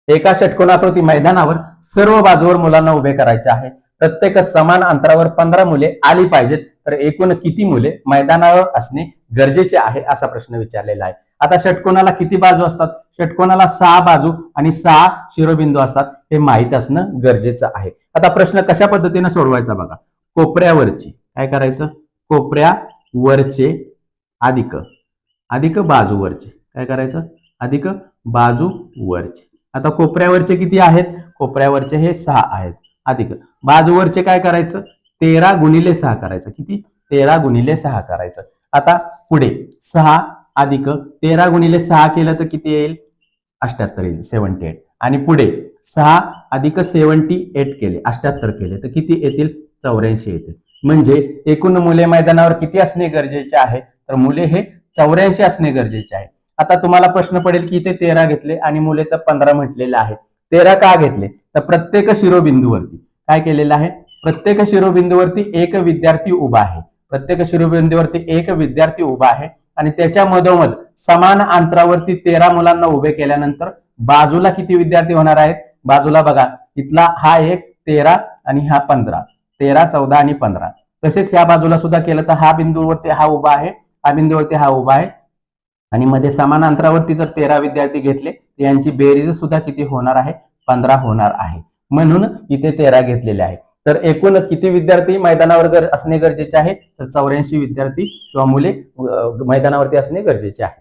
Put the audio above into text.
एका षटकोनाकृती मैदानावर सर्व बाजूवर मुलांना उभे करायचे आहे. प्रत्येक समान अंतरावर 15 मुले आली पाहिजेत. तर एकूण किती मुले मैदानावर असणे गरजेचे आहे असा प्रश्न विचारलेला आहे. आता षटकोनाला किती बाजू असतात? षटकोनाला 6 बाजू आणि 6 शिरोबिंदू असतात, हे माहित असणं गरजेचं आहे. आता प्रश्न कशा पद्धतीने सोडवायचा बघा. कोपऱ्यावरची काय करायचं? कोपऱ्यावरचे अधिक बाजूवरचे काय करायचं? अधिक बाजूवरचे. आता कोपऱ्यावरचे किती आहेत? कोपऱ्यावरचे हे 6 आहेत. अधिक बाजूवरचे काय करायचं? 13 गुणिले 6 करायचं. किती? 13 गुणिले 6 करायचं. आता पुढे 6 अधिक 13 गुणिले 6 केलं तर किती येईल? 78 येईल, 78. आणि पुढे 6 अधिक 78 केले, 78 केले तर किती येतील? 84 येतील. म्हणजे एकूण मुले मैदानावर किती असणे गरजेचे आहे? तर मुले हे 84 असणे गरजेचे आहे. आता तुम्हाला प्रश्न पडेल की इथे 13 घेतले आणि मुले तर 15 म्हटलेले आहे. 13 का घेतले? तर प्रत्येक शिरोबिंदूवरती काय केलेलं आहे? प्रत्येक शिरोबिंदूवरती एक विद्यार्थी उभा आहे. प्रत्येक शिरोबिंदूवरती एक विद्यार्थी उभा आहे आणि त्याच्या मधोमध समान अंतरावरती 13 मुलांना उभे केल्यानंतर बाजूला किती विद्यार्थी होणार आहेत? बाजूला बघा, इथला हा एक 13 आणि हा 15, 13, 14 आणि 15. तसेच ह्या बाजूला सुद्धा केलं तर हा बिंदूवरती हा उभा आहे, हा बिंदूवरती हा उभा आहे आणि मध्ये समान अंतरावरती जर 13 विद्यार्थी घेतले तर यांची बेरीज सुद्धा किती होणार आहे? 15 होणार आहे. म्हणून इथे 13 घेतलेले आहे. तर एकूण किती विद्यार्थी मैदानावर असणे गरजेचे आहे? तर 84 विद्यार्थी किंवा मुले मैदानावरती असणे गरजेचे आहे.